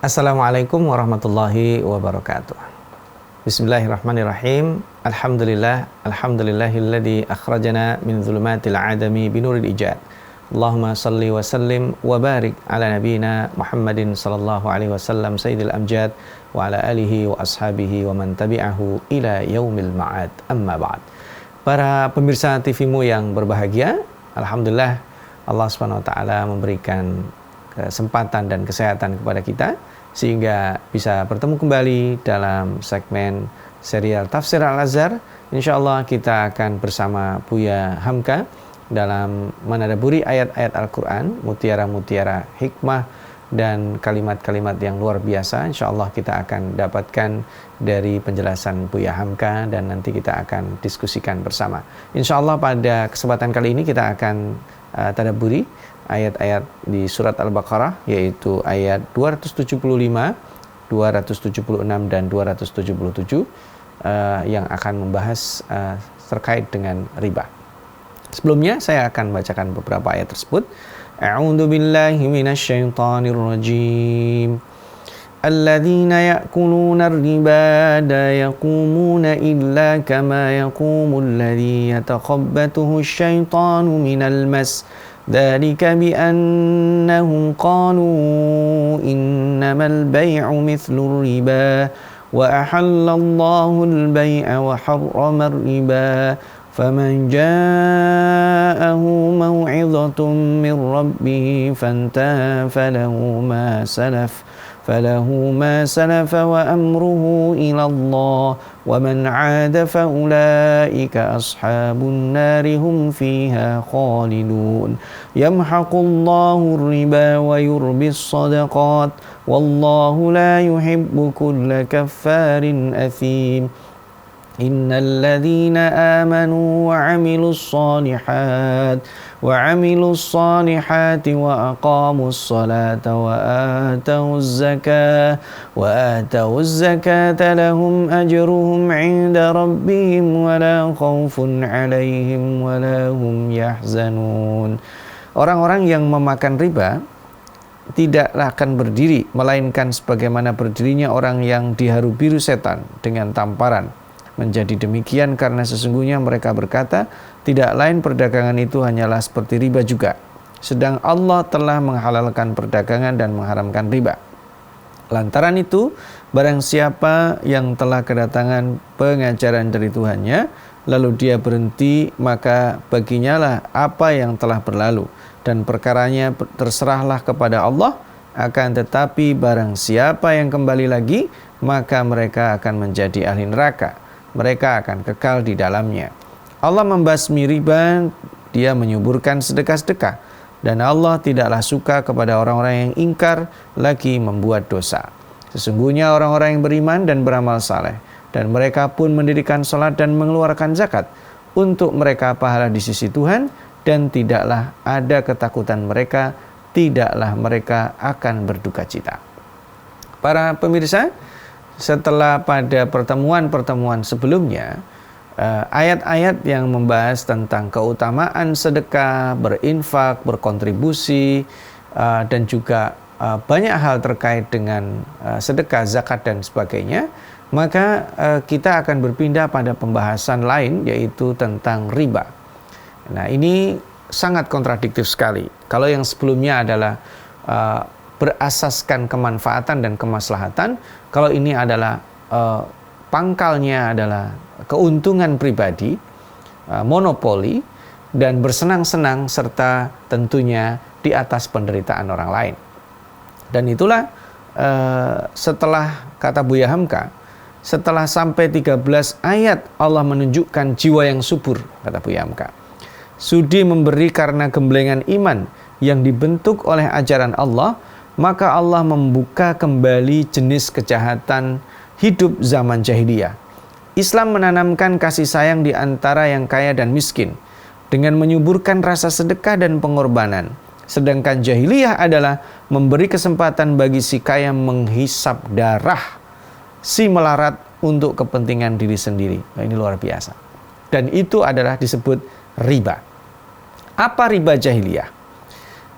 Assalamualaikum warahmatullahi wabarakatuh. Bismillahirrahmanirrahim. Alhamdulillahilladzi akhrajana min dhulumatil adami binuril ijad. Allahumma salli wa sallim wa barik ala nabiyyina Muhammadin sallallahu alaihi wasallam sayyidil amjad wa ala alihi wa ashabihi wa man tabi'ahu ila yaumil ma'ad. Amma ba'd. Para pemirsa TV-mu yang berbahagia, alhamdulillah Allah Subhanahu wa taala memberikan kesempatan dan kesehatan kepada kita sehingga bisa bertemu kembali dalam segmen serial Tafsir Al-Azhar. Insyaallah kita akan bersama Buya Hamka dalam menadaburi ayat-ayat Al-Quran, mutiara-mutiara hikmah dan kalimat-kalimat yang luar biasa. Insyaallah kita akan dapatkan dari penjelasan Buya Hamka dan nanti kita akan diskusikan bersama. Insyaallah pada kesempatan kali ini kita akan tadaburi ayat-ayat di surat Al-Baqarah, yaitu ayat 275, 276 dan 277 yang akan membahas terkait dengan riba. Sebelumnya saya akan bacakan beberapa ayat tersebut. A'udzu billahi minasyaitonir rajim. Alladzina ya'kuluna ar-riba la yaqumuna illa kama yaqumul ladzi yatakhabbathu asy-syaitanu minal mas. Dzalika bi annahum qalu innamal bai'u mithlur riba wa ahallallahu al-bai'a wa harrama ar-riba faman ja'ahu maw'izatun min rabbih fantaha falahu ma salafa wa amruhu ila Allah wa man 'ada fa ulaika ashabun nari hum fiha khalidun yamhaqullahu ar-riba wa yurbis sadaqat wallahu la yuhibbu kulla kaffarin athim. Innal ladzina amanu wa 'amilus salihati wa aqamus salata wa atawuz zakata lahum ajruhum 'inda rabbihim wa la khaufun 'alaihim wa la hum yahzanun. Orang-orang yang memakan riba tidaklah akan berdiri melainkan sebagaimana berdirinya orang yang diharu-biru setan dengan tamparan. Menjadi demikian karena sesungguhnya mereka berkata, tidak lain perdagangan itu hanyalah seperti riba juga. Sedang Allah telah menghalalkan perdagangan dan mengharamkan riba. Lantaran itu, barang siapa yang telah kedatangan pengajaran dari Tuhannya, lalu dia berhenti, maka baginya lah apa yang telah berlalu. Dan perkaranya terserahlah kepada Allah, akan tetapi barang siapa yang kembali lagi, maka mereka akan menjadi ahli neraka. Mereka akan kekal di dalamnya. Allah membasmi riba, dia menyuburkan sedekah-sedekah. Dan Allah tidaklah suka kepada orang-orang yang ingkar lagi membuat dosa. Sesungguhnya orang-orang yang beriman dan beramal saleh, dan mereka pun mendirikan salat dan mengeluarkan zakat, untuk mereka pahala di sisi Tuhan, dan tidaklah ada ketakutan mereka, tidaklah mereka akan berduka cita. Para pemirsa, setelah pada pertemuan-pertemuan sebelumnya, ayat-ayat yang membahas tentang keutamaan sedekah, berinfak, berkontribusi, dan juga banyak hal terkait dengan sedekah, zakat, dan sebagainya, maka kita akan berpindah pada pembahasan lain, yaitu tentang riba. Nah, ini sangat kontradiktif sekali. Kalau yang sebelumnya adalah berasaskan kemanfaatan dan kemaslahatan, kalau ini adalah pangkalnya adalah keuntungan pribadi, monopoli, dan bersenang-senang serta tentunya di atas penderitaan orang lain. Dan itulah setelah kata Buya Hamka, setelah sampai 13 ayat Allah menunjukkan jiwa yang subur, kata Buya Hamka. Sudi memberi karena gemblengan iman yang dibentuk oleh ajaran Allah, maka Allah membuka kembali jenis kejahatan hidup zaman jahiliyah. Islam menanamkan kasih sayang di antara yang kaya dan miskin dengan menyuburkan rasa sedekah dan pengorbanan. Sedangkan jahiliyah adalah memberi kesempatan bagi si kaya menghisap darah si melarat untuk kepentingan diri sendiri. Nah, ini luar biasa. Dan itu adalah disebut riba. Apa riba jahiliyah?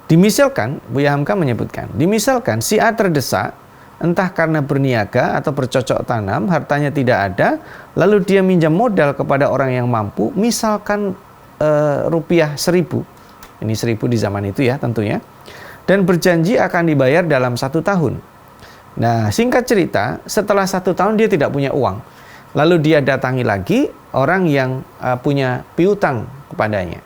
Dimisalkan, Buya Hamka menyebutkan, dimisalkan si A terdesak entah karena berniaga atau bercocok tanam, hartanya tidak ada, lalu dia minjam modal kepada orang yang mampu, misalkan rupiah 1.000, ini 1.000 di zaman itu ya tentunya, dan berjanji akan dibayar dalam 1 tahun. Nah, singkat cerita, setelah 1 tahun dia tidak punya uang, lalu dia datangi lagi orang yang punya piutang kepadanya.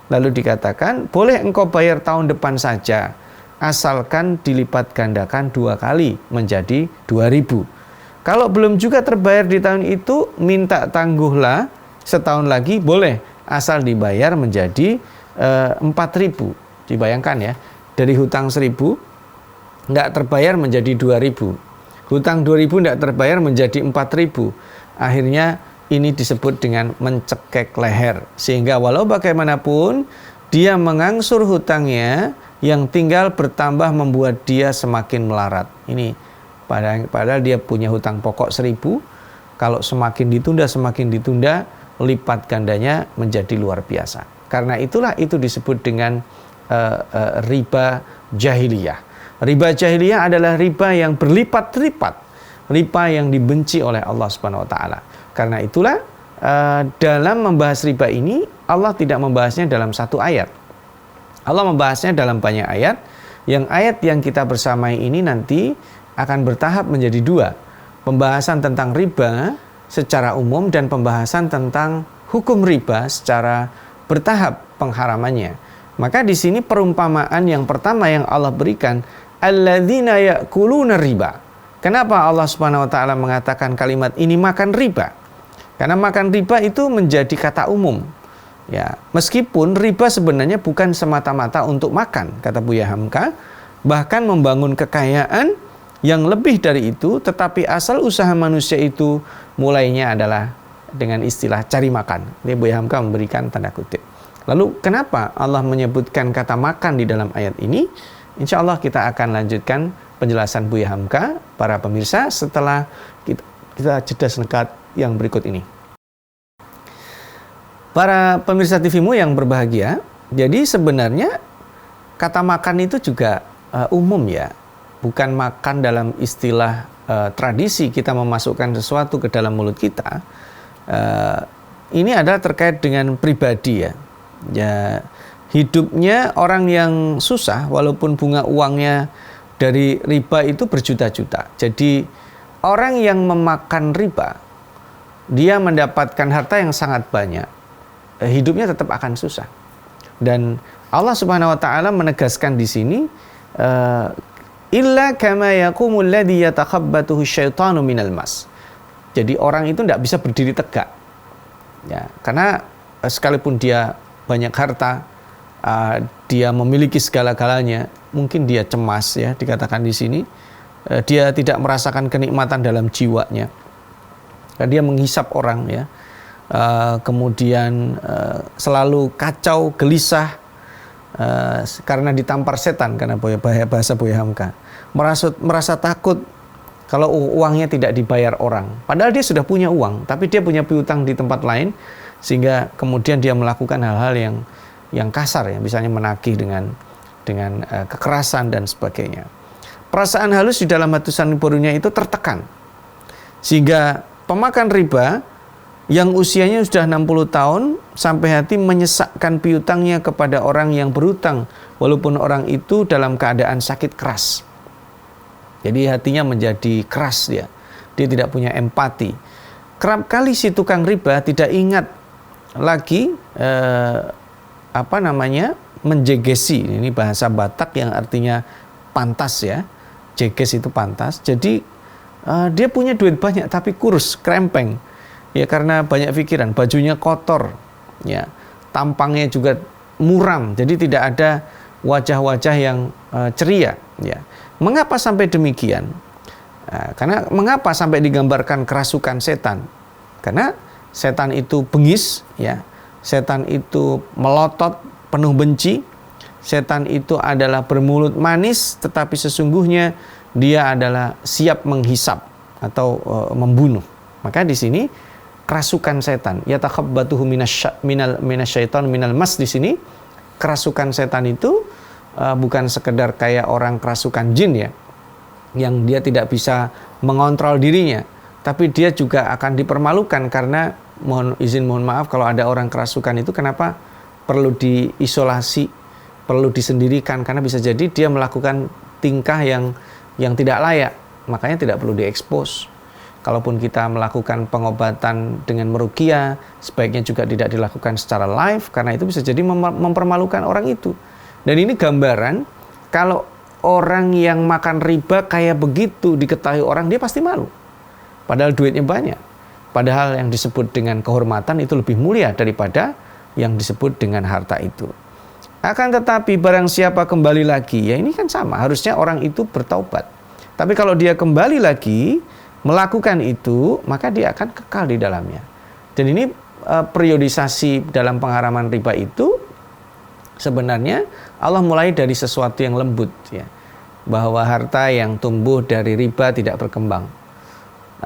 Lalu dikatakan, boleh engkau bayar tahun depan saja, asalkan dilipat gandakan 2 kali menjadi 2.000. Kalau belum juga terbayar di tahun itu, minta tangguhlah setahun lagi, boleh, asal dibayar menjadi 4.000. Dibayangkan ya, dari hutang 1.000 nggak terbayar menjadi 2.000. Hutang 2.000 nggak terbayar menjadi 4.000. Akhirnya ini disebut dengan mencekek leher. Sehingga walau bagaimanapun dia mengangsur hutangnya, yang tinggal bertambah membuat dia semakin melarat. Ini padahal dia punya hutang pokok 1.000, kalau semakin ditunda, lipat gandanya menjadi luar biasa. Karena itulah itu disebut dengan riba jahiliyah. Riba jahiliyah adalah riba yang berlipat-lipat, riba yang dibenci oleh Allah Subhanahu wa taala. Karena itulah dalam membahas riba ini Allah tidak membahasnya dalam 1 ayat. Allah membahasnya dalam banyak ayat. Yang ayat yang kita bersamai ini nanti akan bertahap menjadi 2. Pembahasan tentang riba secara umum dan pembahasan tentang hukum riba secara bertahap pengharamannya. Maka di sini perumpamaan yang pertama yang Allah berikan, alladzina ya'kuluna riba. Kenapa Allah Subhanahu wa taala mengatakan kalimat ini makan riba? Karena makan riba itu menjadi kata umum. Ya, meskipun riba sebenarnya bukan semata-mata untuk makan, kata Buya Hamka, bahkan membangun kekayaan yang lebih dari itu, tetapi asal usaha manusia itu mulainya adalah dengan istilah cari makan. Ini Buya Hamka memberikan tanda kutip. Lalu kenapa Allah menyebutkan kata makan di dalam ayat ini? Insya Allah kita akan lanjutkan penjelasan Buya Hamka, para pemirsa, setelah kita jeda sejenak yang berikut ini. Para pemirsa TVmu yang berbahagia, jadi sebenarnya kata makan itu juga umum ya, bukan makan dalam istilah tradisi kita memasukkan sesuatu ke dalam mulut kita. Ini adalah terkait dengan pribadi ya. Ya, hidupnya orang yang susah, walaupun bunga uangnya dari riba itu berjuta-juta. Jadi orang yang memakan riba, dia mendapatkan harta yang sangat banyak, hidupnya tetap akan susah. Dan Allah Subhanahu wa taala menegaskan di sini, illa kama yaqumul ladzi yatakhabbathu syaitanu minal mas. Jadi orang itu tidak bisa berdiri tegak. Ya, karena sekalipun dia banyak harta, dia memiliki segala-galanya, mungkin dia cemas ya, dikatakan di sini, dia tidak merasakan kenikmatan dalam jiwanya. Dan dia menghisap orang ya. Kemudian selalu kacau, gelisah karena ditampar setan, karena bahasa Buya Hamka. Merasa takut kalau uangnya tidak dibayar orang. Padahal dia sudah punya uang, tapi dia punya piutang di tempat lain, sehingga kemudian dia melakukan hal-hal yang kasar ya, misalnya menagih dengan kekerasan dan sebagainya. Perasaan halus di dalam hati nuraninya itu tertekan, sehingga pemakan riba yang usianya sudah 60 tahun sampai hati menyesakkan piutangnya kepada orang yang berutang, walaupun orang itu dalam keadaan sakit keras. Jadi hatinya menjadi keras dia tidak punya empati. Kerap kali si tukang riba tidak ingat lagi menjegesi. Ini bahasa Batak yang artinya pantas ya. Jeges itu pantas. Jadi dia punya duit banyak tapi kurus, krempeng. Ya karena banyak pikiran, bajunya kotor, ya, tampangnya juga muram, jadi tidak ada wajah-wajah yang ceria. Ya. Mengapa sampai demikian? Karena mengapa sampai digambarkan kerasukan setan? Karena setan itu bengis, ya, setan itu melotot, penuh benci, setan itu adalah bermulut manis, tetapi sesungguhnya dia adalah siap menghisap atau membunuh. Maka di sini kerasukan setan, yatakhabbatuhu minasyaiton minal mas, di sini kerasukan setan itu bukan sekedar kayak orang kerasukan jin ya. yang dia tidak bisa mengontrol dirinya, tapi dia juga akan dipermalukan karena mohon maaf kalau ada orang kerasukan itu kenapa perlu diisolasi, perlu disendirikan, karena bisa jadi dia melakukan tingkah yang tidak layak, makanya tidak perlu diekspos. Kalaupun kita melakukan pengobatan dengan meruqyah, sebaiknya juga tidak dilakukan secara live, karena itu bisa jadi mempermalukan orang itu. Dan ini gambaran kalau orang yang makan riba kayak begitu diketahui orang, dia pasti malu. Padahal duitnya banyak. Padahal yang disebut dengan kehormatan itu lebih mulia daripada yang disebut dengan harta itu. Akan tetapi barang siapa kembali lagi, ya ini kan sama, harusnya orang itu bertaubat. Tapi kalau dia kembali lagi melakukan itu, maka dia akan kekal di dalamnya. Dan ini periodisasi dalam pengharaman riba itu sebenarnya Allah mulai dari sesuatu yang lembut, ya, bahwa harta yang tumbuh dari riba tidak berkembang.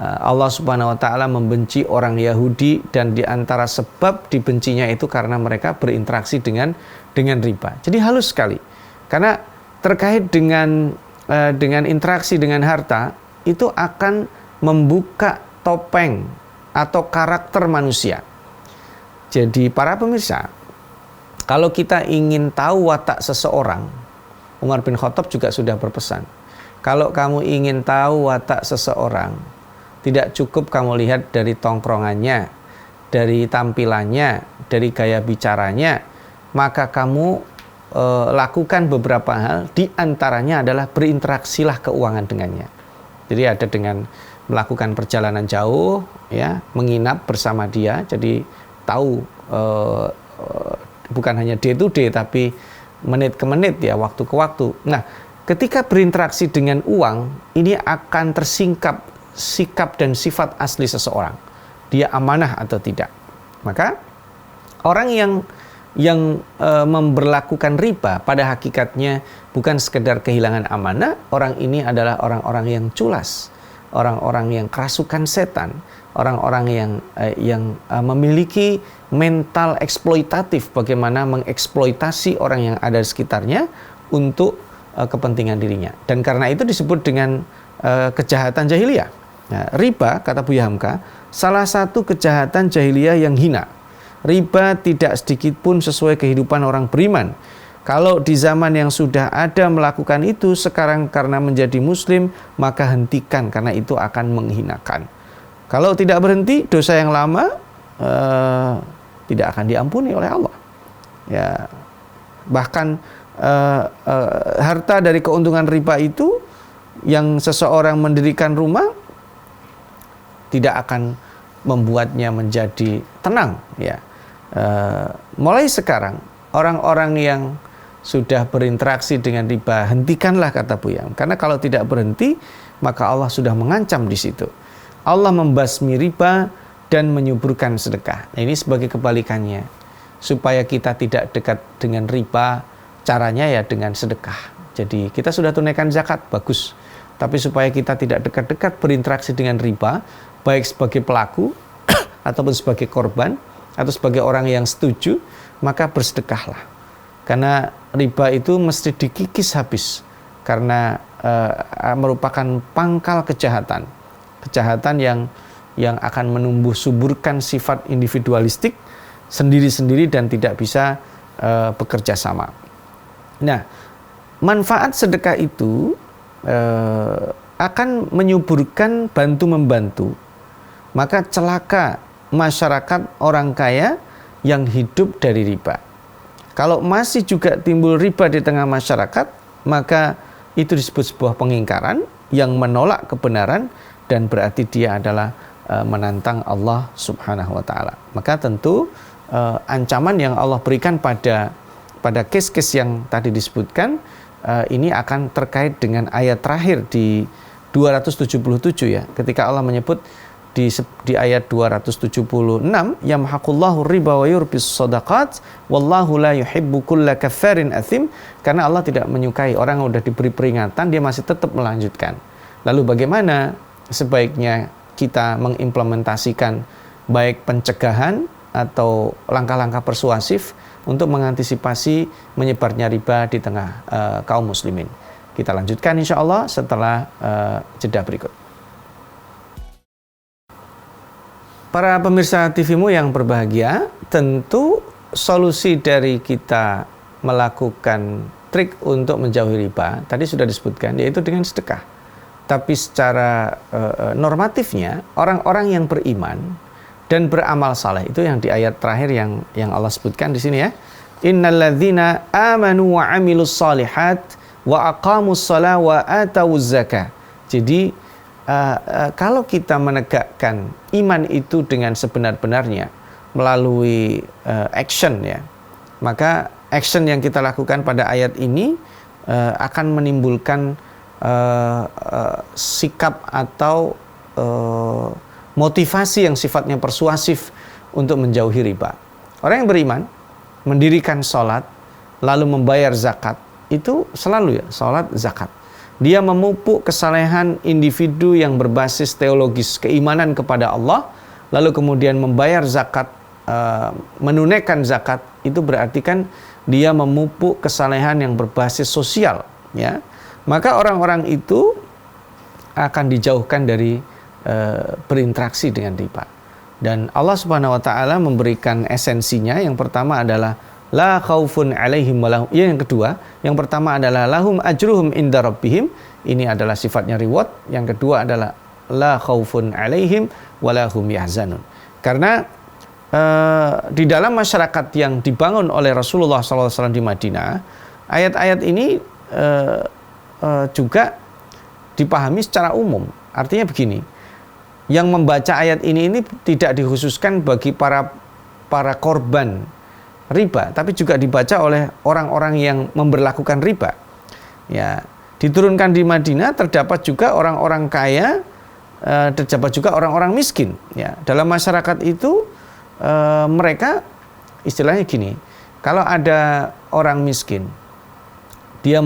Allah Subhanahu wa taala membenci orang Yahudi, dan di antara sebab dibencinya itu karena mereka berinteraksi dengan riba. Jadi halus sekali. Karena terkait dengan interaksi dengan harta itu akan membuka topeng atau karakter manusia. Jadi para pemirsa, kalau kita ingin tahu watak seseorang, Umar bin Khattab juga sudah berpesan, kalau kamu ingin tahu watak seseorang, tidak cukup kamu lihat dari tongkrongannya, dari tampilannya, dari gaya bicaranya, maka kamu lakukan beberapa hal, di antaranya adalah berinteraksilah keuangan dengannya. Jadi ada dengan melakukan perjalanan jauh, ya, menginap bersama dia, jadi tahu bukan hanya day to day, tapi menit ke menit, ya, waktu ke waktu. Nah, ketika berinteraksi dengan uang, ini akan tersingkap sikap dan sifat asli seseorang. Dia amanah atau tidak. Maka orang yang memberlakukan riba pada hakikatnya bukan sekedar kehilangan amanah, orang ini adalah orang-orang yang culas, orang-orang yang kerasukan setan, orang-orang yang memiliki mental eksploitatif, bagaimana mengeksploitasi orang yang ada di sekitarnya untuk kepentingan dirinya. Dan karena itu disebut dengan kejahatan jahiliyah. Nah, riba, kata Buya Hamka, salah satu kejahatan jahiliyah yang hina. Riba tidak sedikit pun sesuai kehidupan orang beriman. Kalau di zaman yang sudah ada melakukan itu, sekarang karena menjadi muslim, maka hentikan, karena itu akan menghinakan. Kalau tidak berhenti, dosa yang lama tidak akan diampuni oleh Allah. Ya, bahkan harta dari keuntungan riba itu, yang seseorang mendirikan rumah, tidak akan membuatnya menjadi tenang. Ya, mulai sekarang orang-orang yang sudah berinteraksi dengan riba, hentikanlah, kata Buya. Karena kalau tidak berhenti, maka Allah sudah mengancam di situ. Allah membasmi riba dan menyuburkan sedekah. Nah, ini sebagai kebalikannya. Supaya kita tidak dekat dengan riba, caranya ya dengan sedekah. Jadi kita sudah tunaikan zakat, bagus. Tapi supaya kita tidak dekat-dekat berinteraksi dengan riba, baik sebagai pelaku ataupun sebagai korban atau sebagai orang yang setuju, maka bersedekahlah. Karena riba itu mesti dikikis habis, karena merupakan pangkal kejahatan yang akan menumbuh suburkan sifat individualistik sendiri-sendiri dan tidak bisa bekerja sama. Nah, manfaat sedekah itu akan menyuburkan bantu-membantu. Maka celaka masyarakat orang kaya yang hidup dari riba. Kalau masih juga timbul riba di tengah masyarakat, maka itu disebut sebuah pengingkaran yang menolak kebenaran, dan berarti dia adalah menantang Allah Subhanahu wa taala. Maka tentu ancaman yang Allah berikan pada kes-kes yang tadi disebutkan ini akan terkait dengan ayat terakhir di 277, ya, ketika Allah menyebut di ayat 276, yamhaqullahu riba wa yurbis shadaqat wallahu la yuhibbu kulla kaffarin athim, karena Allah tidak menyukai orang yang sudah diberi peringatan dia masih tetap melanjutkan. Lalu bagaimana sebaiknya kita mengimplementasikan baik pencegahan atau langkah-langkah persuasif untuk mengantisipasi menyebarnya riba di tengah kaum muslimin. Kita lanjutkan insya Allah setelah jeda berikut. Para pemirsa TV-mu yang berbahagia, tentu solusi dari kita melakukan trik untuk menjauhi riba tadi sudah disebutkan, yaitu dengan sedekah. Tapi secara normatifnya, orang-orang yang beriman dan beramal saleh, itu yang di ayat terakhir yang Allah sebutkan di sini ya. Innalladzina amanu wa amilus solihat wa aqamus shalah wa atawuz zakah. Jadi kalau kita menegakkan iman itu dengan sebenar-benarnya melalui action ya, maka action yang kita lakukan pada ayat ini akan menimbulkan sikap atau motivasi yang sifatnya persuasif untuk menjauhi riba. Orang yang beriman mendirikan sholat lalu membayar zakat, itu selalu ya sholat zakat. Dia memupuk kesalehan individu yang berbasis teologis keimanan kepada Allah, lalu kemudian membayar zakat, menunaikan zakat, itu berarti kan dia memupuk kesalehan yang berbasis sosial ya. Maka orang-orang itu akan dijauhkan dari berinteraksi dengan riba. Dan Allah Subhanahu wa taala memberikan esensinya. Yang pertama adalah la khaufun alaihim walahum. Yang kedua, yang pertama adalah lahum ajruhum inda rabbihim. Ini adalah sifatnya reward. Yang kedua adalah la khaufun alaihim walahum yahzanun. Karena di dalam masyarakat yang dibangun oleh Rasulullah SAW di Madinah, ayat-ayat ini juga dipahami secara umum. Artinya begini, yang membaca ayat ini tidak dikhususkan bagi para korban riba, tapi juga dibaca oleh orang-orang yang memberlakukan riba. Ya, diturunkan di Madinah, terdapat juga orang-orang kaya, terdapat juga orang-orang miskin. Ya, dalam masyarakat itu mereka istilahnya gini, kalau ada orang miskin, dia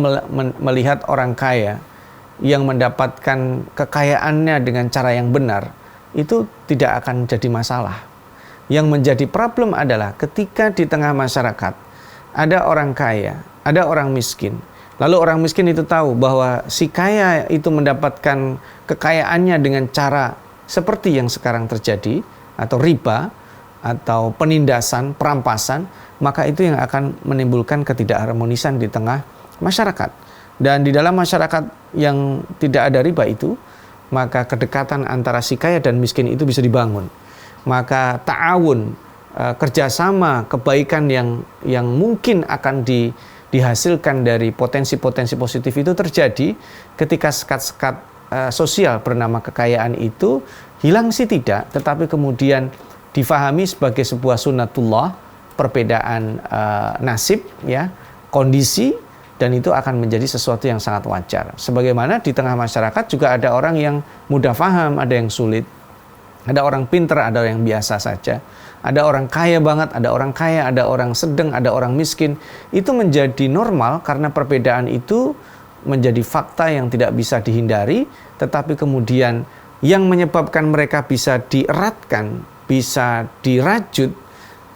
melihat orang kaya yang mendapatkan kekayaannya dengan cara yang benar, itu tidak akan jadi masalah. Yang menjadi problem adalah ketika di tengah masyarakat ada orang kaya, ada orang miskin. Lalu orang miskin itu tahu bahwa si kaya itu mendapatkan kekayaannya dengan cara seperti yang sekarang terjadi, atau riba, atau penindasan, perampasan, maka itu yang akan menimbulkan ketidakharmonisan di tengah masyarakat. Dan di dalam masyarakat yang tidak ada riba itu, maka kedekatan antara si kaya dan miskin itu bisa dibangun. Maka ta'awun, kerjasama, kebaikan yang mungkin akan dihasilkan dari potensi-potensi positif itu terjadi ketika sekat-sekat sosial bernama kekayaan itu hilang sih tidak, tetapi kemudian difahami sebagai sebuah sunnatullah, perbedaan nasib, ya, kondisi, dan itu akan menjadi sesuatu yang sangat wajar. Sebagaimana di tengah masyarakat juga ada orang yang mudah paham, ada yang sulit. Ada orang pintar, ada yang biasa saja. Ada orang kaya banget, ada orang kaya, ada orang sedang, ada orang miskin. Itu menjadi normal karena perbedaan itu menjadi fakta yang tidak bisa dihindari. Tetapi kemudian yang menyebabkan mereka bisa dieratkan, bisa dirajut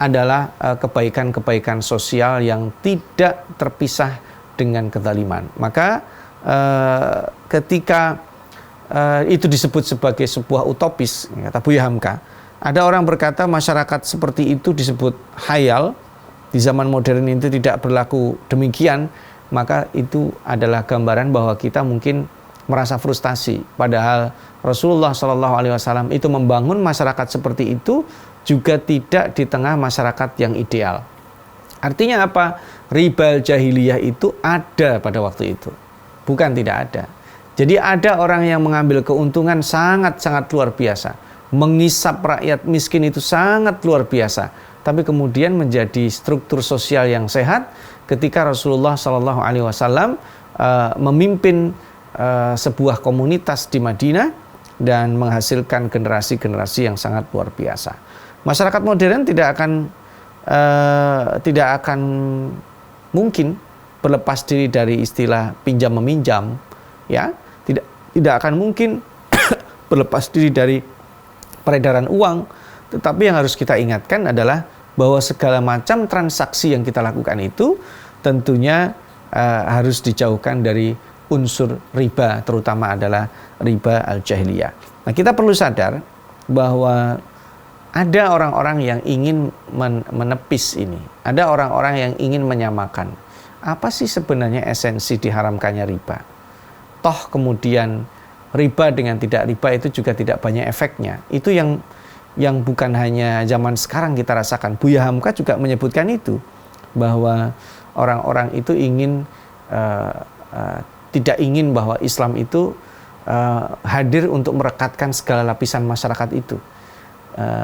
adalah kebaikan-kebaikan sosial yang tidak terpisah dengan kezaliman. Maka ketika itu disebut sebagai sebuah utopis, kata Buya Hamka. Ada orang berkata masyarakat seperti itu disebut hayal, di zaman modern itu tidak berlaku demikian, maka itu adalah gambaran bahwa kita mungkin merasa frustasi. Padahal Rasulullah SAW itu membangun masyarakat seperti itu juga tidak di tengah masyarakat yang ideal. Artinya apa? Ribal jahiliyah itu ada pada waktu itu, bukan tidak ada. Jadi ada orang yang mengambil keuntungan sangat-sangat luar biasa, mengisap rakyat miskin itu sangat luar biasa, tapi kemudian menjadi struktur sosial yang sehat ketika Rasulullah SAW memimpin sebuah komunitas di Madinah dan menghasilkan generasi-generasi yang sangat luar biasa. Masyarakat modern tidak akan mungkin berlepas diri dari istilah pinjam meminjam, ya. Tidak akan mungkin berlepas diri dari peredaran uang. Tetapi yang harus kita ingatkan adalah bahwa segala macam transaksi yang kita lakukan itu tentunya harus dijauhkan dari unsur riba, terutama adalah riba al-jahiliyah. Nah, kita perlu sadar bahwa ada orang-orang yang ingin menepis ini. Ada orang-orang yang ingin menyamakan. Apa sih sebenarnya esensi diharamkannya riba? Toh kemudian riba dengan tidak riba itu juga tidak banyak efeknya. Itu yang bukan hanya zaman sekarang kita rasakan. Buya Hamka juga menyebutkan itu, bahwa orang-orang itu ingin tidak ingin bahwa Islam itu hadir untuk merekatkan segala lapisan masyarakat itu.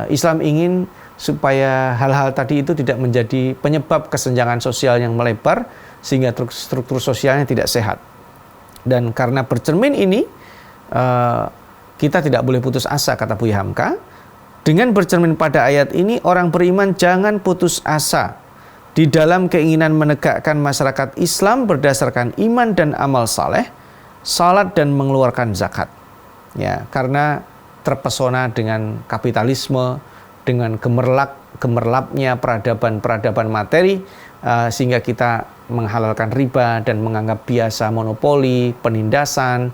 Islam ingin supaya hal-hal tadi itu tidak menjadi penyebab kesenjangan sosial yang melebar sehingga struktur sosialnya tidak sehat. Dan karena bercermin ini, kita tidak boleh putus asa, kata Buya Hamka. Dengan bercermin pada ayat ini, orang beriman jangan putus asa di dalam keinginan menegakkan masyarakat Islam berdasarkan iman dan amal saleh, salat dan mengeluarkan zakat. Ya, karena terpesona dengan kapitalisme, dengan gemerlapnya peradaban materi, sehingga kita menghalalkan riba dan menganggap biasa monopoli, penindasan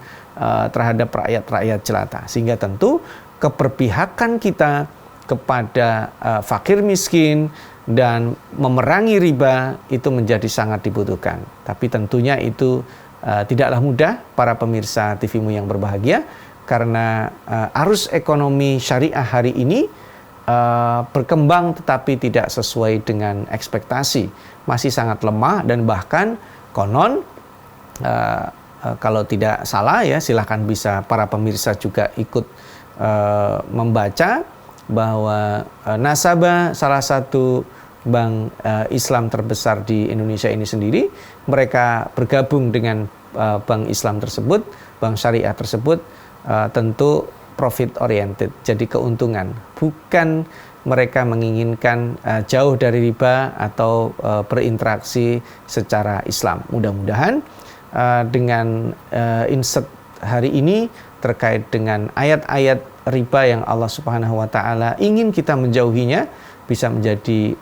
terhadap rakyat-rakyat jelata. Sehingga tentu keberpihakan kita kepada fakir miskin dan memerangi riba itu menjadi sangat dibutuhkan. Tapi tentunya itu tidaklah mudah, para pemirsa TV-mu yang berbahagia, karena arus ekonomi syariah hari ini berkembang tetapi tidak sesuai dengan ekspektasi, masih sangat lemah. Dan bahkan konon kalau tidak salah ya, silahkan bisa para pemirsa juga ikut membaca bahwa nasabah salah satu bank Islam terbesar di Indonesia ini sendiri, mereka bergabung dengan bank Islam tersebut, bank syariah tersebut, tentu profit oriented, jadi keuntungan, bukan mereka menginginkan jauh dari riba atau berinteraksi secara Islam. Mudah-mudahan dengan insert hari ini terkait dengan ayat-ayat riba yang Allah Subhanahu wa taala ingin kita menjauhinya, bisa menjadi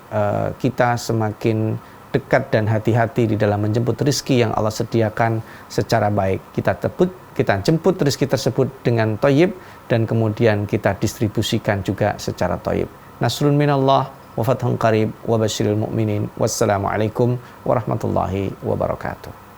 kita semakin dekat dan hati-hati di dalam menjemput rizki yang Allah sediakan secara baik. Kita jemput rizki tersebut dengan thayyib, dan kemudian kita distribusikan juga secara thayyib. Nasrun minallah wa fathun qarib wa basyiril mu'minin. Wassalamualaikum warahmatullahi wabarakatuh.